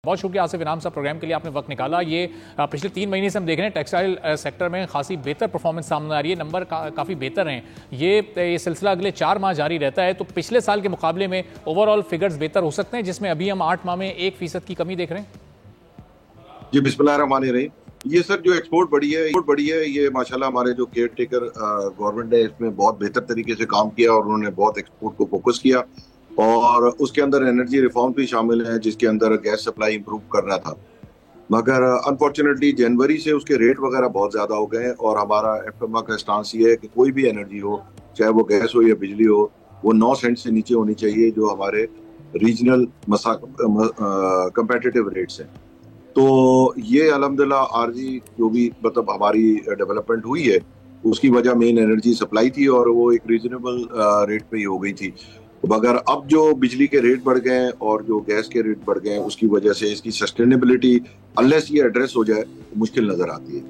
बहुत शुक्रिया आसिफ इनाम साहब, प्रोग्राम के लिए आपने वक्त निकाला। ये पिछले 3 महीने से हम देख रहे हैं टेक्सटाइल सेक्टर में खासी बेहतर परफॉर्मेंस सामने आ रही है, नंबर काफ़ी बेहतर हैं। ये सिलसिला अगले 4 माह जारी रहता है तो पिछले साल के मुकाबले में ओवरऑल फिगर्स बेहतर हो सकते हैं, जिसमें अभी हम 8 माह में 1% की कमी देख रहे हैं। जी बिस्मिल्लाहिर्रहमानिर्रहीम। ये सर जो एक्सपोर्ट बढ़ी है ये माशाल्लाह हमारे जो केयर टेकर गवर्नमेंट है इसमें बहुत बेहतर तरीके से काम किया और उन्होंने बहुत एक्सपोर्ट को फोकस किया और उसके अंदर एनर्जी रिफॉर्म भी शामिल है जिसके अंदर गैस सप्लाई इंप्रूव करना था, मगर अनफॉर्चुनेटली जनवरी से उसके रेट वगैरह बहुत ज्यादा हो गए और हमारा एफएमआ का स्टांस ये है कि कोई भी एनर्जी हो, चाहे वो गैस हो या बिजली हो, वो 9 सेंट से नीचे होनी चाहिए जो हमारे रीजनल कंपेटिटिव रेट्स हैं। तो ये अल्हम्दुलिल्लाह आरजी जो भी मतलब हमारी डेवलपमेंट हुई है उसकी वजह मेन एनर्जी सप्लाई थी और वो एक रीजनेबल रेट पे ही हो गई थी, मगर अब जो बिजली के रेट बढ़ गए और जो गैस के रेट बढ़ गए उसकी वजह से इसकी सस्टेनेबिलिटी अनलेस ये एड्रेस हो जाए मुश्किल नजर आती है।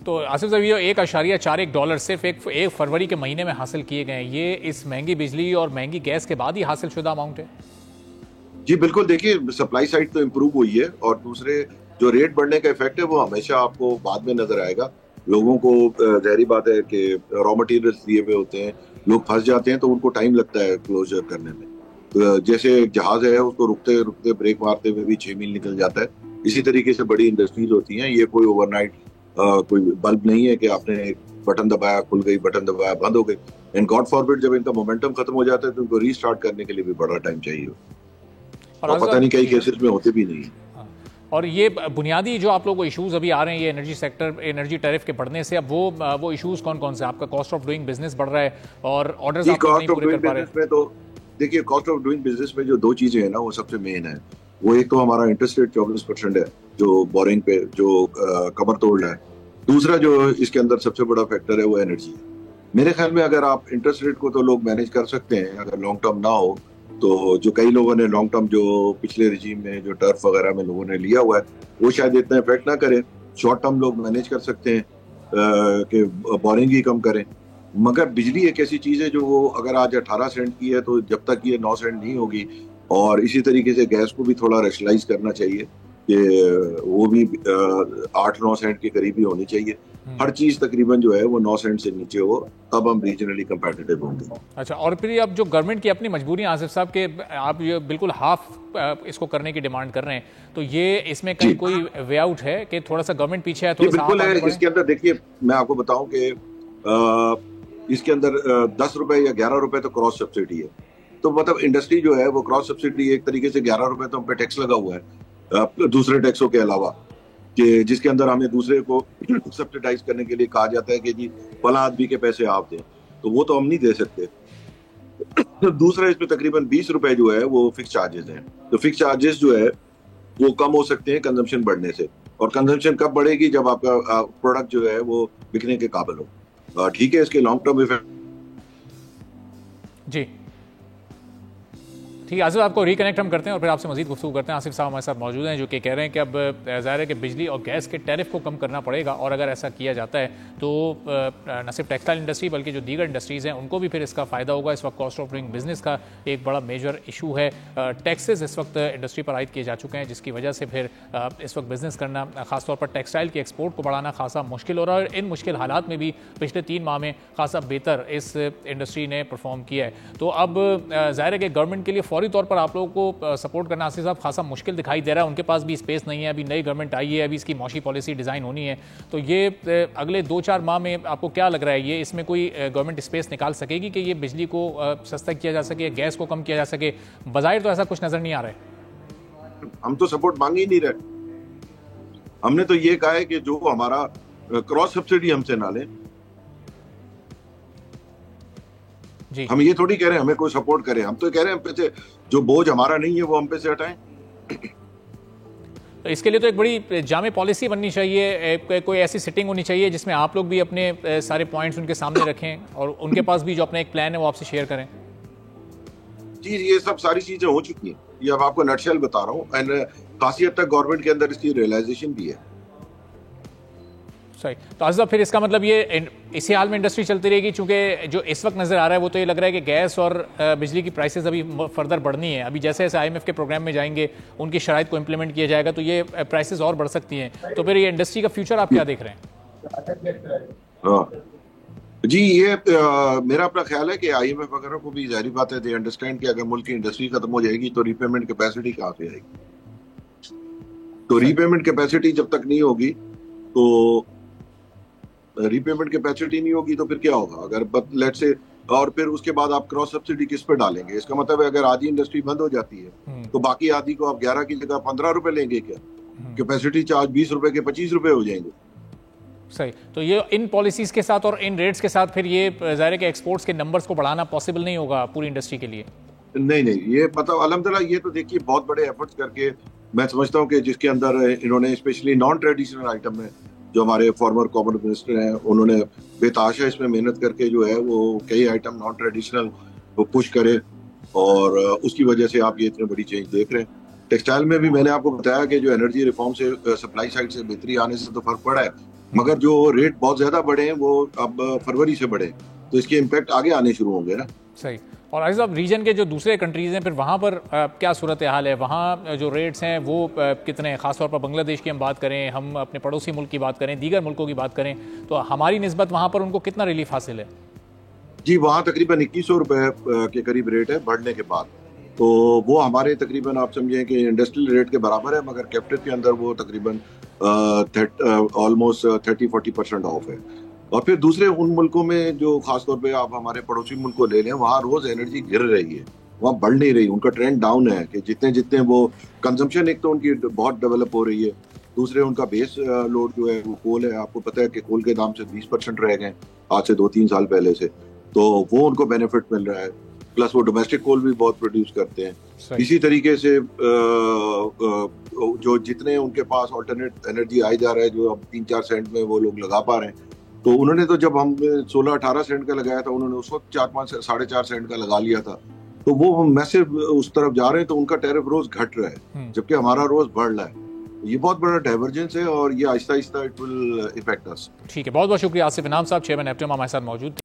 तो आसिफ साहब ये $1.41 सिर्फ एक फरवरी के महीने में हासिल किए गए, ये इस महंगी बिजली और महंगी गैस के बाद ही हासिल शुदा अमाउंट है। जी बिल्कुल, देखिए सप्लाई साइड तो इम्प्रूव हुई है और दूसरे जो रेट बढ़ने का इफेक्ट है वो हमेशा आपको बाद में नजर आएगा। लोगों को ज़ाहिर बात है कि रॉ मटेरियल्स दिए हुए होते हैं, लोग फंस जाते हैं तो उनको टाइम लगता है क्लोजर करने में। तो जैसे एक जहाज है उसको रुकते रुकते ब्रेक मारते हुए भी 6 मील निकल जाता है, इसी तरीके से बड़ी इंडस्ट्रीज होती हैं। ये कोई ओवरनाइट कोई बल्ब नहीं है कि आपने एक बटन दबाया खुल गई, बटन दबाया बंद हो गई। एंड गॉड फॉरबिड जब इनका मोमेंटम खत्म हो जाता है तो इनको रीस्टार्ट करने के लिए भी बड़ा टाइम चाहिए और पता नहीं कई केसेस में होते भी नहीं। और ये बुनियादी जो आप लोगों को इश्यूज अभी आ रहे हैं ये एनर्जी सेक्टर, एनर्जी टैरिफ के बढ़ने से, अब वो इश्यूज कौन कौन से? आपका कॉस्ट ऑफ डूइंग बिजनेस बढ़ रहा है और ऑर्डर्स आप नहीं पूरे कर पा रहे हैं। तो देखिए कॉस्ट ऑफ डूइंग बिजनेस में जो 2 चीजें हैं ना वो सबसे मेन है। वो एक तो हमारा इंटरेस्ट रेट 24% है जो बोरिंग पे जो कमर तोड़ रहा है। दूसरा जो इसके अंदर सबसे बड़ा फैक्टर है वो एनर्जी है। मेरे ख्याल में अगर आप इंटरेस्ट रेट को तो लोग मैनेज कर सकते हैं अगर लॉन्ग टर्म ना हो, तो जो कई लोगों ने लॉन्ग टर्म जो पिछले रिजीम में जो टर्फ वगैरह में लोगों ने लिया हुआ है वो शायद इतना इफेक्ट ना करे। शॉर्ट टर्म लोग मैनेज कर सकते हैं कि बोरिंग ही कम करें, मगर बिजली एक ऐसी चीज है जो वो अगर आज 18 सेंट की है तो जब तक ये 9 सेंट नहीं होगी, और इसी तरीके से गैस को भी थोड़ा रेशनलाइज करना चाहिए कि वो भी 8-9 सेंट के करीब ही होनी चाहिए। हर चीज तकरीबन जो है वो 9 सेंट से नीचे हो, तब हम रीजनली कंपेटिटिव होंगे। अच्छा, और फिर अब जो गवर्नमेंट की अपनी मजबूरी आसिफ साहब के, आप ये बिल्कुल हाफ इसको करने की डिमांड कर रहे हैं, तो ये इसमें कहीं कोई वे आउट है कि थोड़ा सा गवर्नमेंट पीछे है? बिल्कुल है। इसके अंदर देखिए मैं आपको बताऊं कि इसके अंदर 10 रुपए या 11 रुपए तो क्रॉस सब्सिडी है। तो मतलब इंडस्ट्री जो है वो क्रॉस सब्सिडी एक तरीके से 11 रुपए तो हम पे टैक्स लगा हुआ है दूसरे टैक्सों के अलावा, कि जिसके अंदर हमें दूसरे को सब्सिडाइज करने के लिए कहा जाता है कि जी फला आदमी के पैसे आप दें, तो वो तो हम नहीं दे सकते। दूसरा इसमें तकरीबन 20 रुपए जो है वो फिक्स चार्जेस हैं। तो फिक्स चार्जेस जो है वो कम हो सकते हैं कंजम्पशन बढ़ने से, और कंजम्पशन कब बढ़ेगी? जब आपका प्रोडक्ट जो है वो बिकने के काबिल हो। ठीक है, इसके लॉन्ग टर्म इफेक्ट जी ठीक है। आसिफ आपको रिकनेक्ट हम करते हैं और फिर आपसे मजीद गुफ्तगू करते हैं। आसिफ साहब हमारे साथ मौजूद हैं जो कि कह रहे हैं कि अब ज़ाहिर है कि बिजली और गैस के टैरिफ को कम करना पड़ेगा, और अगर ऐसा किया जाता है तो न सिर्फ टेक्सटाइल इंडस्ट्री बल्कि जो दीगर इंडस्ट्रीज़ हैं उनको भी फिर इसका फ़ायदा होगा। इस वक्त कॉस्ट ऑफ डूइंग बिजनेस का एक बड़ा मेजर इशू है। टैक्सेस इस वक्त इंडस्ट्री पर आयद किए जा चुके हैं जिसकी वजह से फिर इस वक्त बिजनेस करना, खासतौर पर टेक्सटाइल के एक्सपोर्ट को बढ़ाना खासा मुश्किल हो रहा है। और इन मुश्किल हालात में भी पिछले 3 माह में खासा बेहतर इस इंडस्ट्री ने परफॉर्म किया है। तो अब ज़ाहिर है कि गवर्नमेंट के लिए फौरी तौर पर आप लोगों को सपोर्ट करना आसिफ साहब खासा मुश्किल दिखाई दे रहा है। उनके पास भी स्पेस नहीं है, अभी नई गवर्नमेंट आई है, अभी इसकी मौशी पॉलिसी डिज़ाइन होनी है। तो ये अगले 2-4 माह में आपको क्या लग रहा है, ये इसमें कोई गवर्नमेंट स्पेस निकाल सकेगी कि ये बिजली को सस्ता किया जा सके, गैस को कम किया जा सके? बज़ाहिर तो ऐसा कुछ नजर नहीं आ रहा है। हम तो सपोर्ट मांग ही नहीं रहे। हमने तो ये कहा है कि जो हमारा क्रॉस सब्सिडी हमसे ना लें। हम ये थोड़ी कह रहे हैं हमें कोई सपोर्ट करे, हम तो कह रहे हैं हम पे से जो बोझ हमारा नहीं है वो हम पे से हटाएं। तो इसके लिए तो एक बड़ी जामे पॉलिसी बननी चाहिए, कोई ऐसी सिटिंग होनी चाहिए जिसमें आप लोग भी अपने सारे पॉइंट्स उनके सामने रखें और उनके पास भी जो अपना एक प्लान है वो आपसे शेयर करें। जी ये सब सारी चीजें हो चुकी हैं, ये अब आपको नटशेल बता रहा हूँ, एंड खासी हद तक गवर्नमेंट के अंदर इसकी रियलाइजेशन भी है। सही। तो आसिफ, फिर इसका मतलब ये इसी हाल में इंडस्ट्री चलती रहेगी, क्योंकि जो इस वक्त नजर आ रहा है वो तो ये लग रहा है कि गैस और बिजली की प्राइसेस अभी फर्दर बढ़नी है। अभी जैसे जैसे IMF के प्रोग्राम में जाएंगे, उनकी शराइत को इंप्लीमेंट किया जाएगा, तो ये प्राइसेस और बढ़ सकती हैं। तो फिर ये इंडस्ट्री का फ्यूचर आप क्या देख रहे हैं? हाँ जी, ये मेरा अपना ख्याल है कि IMF वगैरह को भी जाहिर बात है, दे अंडरस्टैंड कि अगर मुल्क की इंडस्ट्री खत्म हो जाएगी तो रीपेमेंट कैपेसिटी कहाँ से आएगी। तो रीपेमेंट कैपेसिटी जब तक नहीं होगी तो रीपेमेंट कैपेसिटी नहीं होगी तो फिर क्या होगा। अगर लेट्स से और फिर उसके बाद आप क्रॉस सब्सिडी किस पे डालेंगे। इसका मतलब है अगर आधी इंडस्ट्री बंद हो जाती है तो बाकी आधी को आप 11 की जगह 15 रुपए लेंगे क्या। कैपेसिटी चार्ज 20 रुपए के 25 रुपए हो जाएंगे। सही। तो ये इन पॉलिसीज के साथ और इन रेट्स के साथ फिर ये ज़ाहिर है कि एक्सपोर्ट्स के नंबर्स को बढ़ाना पॉसिबल नहीं होगा पूरी इंडस्ट्री के लिए। नहीं, ये मतलब अल्हम्दुलिल्लाह ये तो देखिए बहुत बड़े एफर्ट्स करके मैं समझता हूँ कि जिसके अंदर इन्होंने स्पेशली नॉन ट्रेडिशनल आइटम में जो हमारे फॉर्मर कॉमन मिनिस्टर हैं उन्होंने बेताशा इसमें मेहनत करके जो है वो कई आइटम नॉन ट्रेडिशनल वो पुश करे और उसकी वजह से आप ये इतनी बड़ी चेंज देख रहे हैं। टेक्सटाइल में भी मैंने आपको बताया कि जो एनर्जी रिफॉर्म से सप्लाई साइड से बेहतरी आने से तो फर्क पड़ा है, मगर जो रेट बहुत ज्यादा बढ़े हैं वो अब फरवरी से बढ़े, तो इसके इम्पैक्ट आगे आने शुरू होंगे ना। सही। और आसिफ साहब, रीजन के जो दूसरे कंट्रीज़ हैं फिर वहाँ पर क्या सूरत हाल है? वहाँ जो रेट्स हैं वो कितने हैं? ख़ासतौर पर बांग्लादेश की हम बात करें, हम अपने पड़ोसी मुल्क की बात करें, दीगर मुल्कों की बात करें, तो हमारी निस्बत वहाँ पर उनको कितना रिलीफ हासिल है? जी, वहाँ तकरीबन 2100 रुपए के करीब रेट है बढ़ने के बाद। तो वो हमारे तकरीबन आप समझें कि इंडस्ट्रियल रेट के बराबर है, मगर कैप्टिव के अंदर वो तकरीबन ऑलमोस्ट 30-40% ऑफ है। और फिर दूसरे उन मुल्कों में जो खासतौर पे आप हमारे पड़ोसी मुल्क को ले लें, वहाँ रोज एनर्जी गिर रही है, वहाँ बढ़ नहीं रही, उनका ट्रेंड डाउन है कि जितने जितने वो कंजम्पशन एक तो उनकी बहुत डेवलप हो रही है, दूसरे उनका बेस लोड जो है वो कोल है। आपको पता है कि कोल के दाम से 20% रह गए आज से 2-3 साल पहले से, तो वो उनको बेनिफिट मिल रहा है। प्लस वो डोमेस्टिक कोल भी बहुत प्रोड्यूस करते हैं। इसी तरीके से जो जितने उनके पास ऑल्टरनेट एनर्जी आई जा रहा है, जो अब 3-4 सेंट में वो लोग लगा पा रहे हैं, तो उन्होंने तो जब हम 16-18 सेंट का लगाया था, उन्होंने उस वक्त 4-5 4.5 सेंट का लगा लिया था। तो वो मैसिव उस तरफ जा रहे हैं, तो उनका टैरिफ रोज घट रहा है जबकि हमारा रोज बढ़ रहा है। ये बहुत बड़ा डाइवर्जेंस है और ये Aahista Aahista it will effect अस। ठीक है, बहुत बहुत शुक्रिया आसिफ इनाम साहब, चेयरमैन एप्टिमा हमारे साथ मौजूद थे।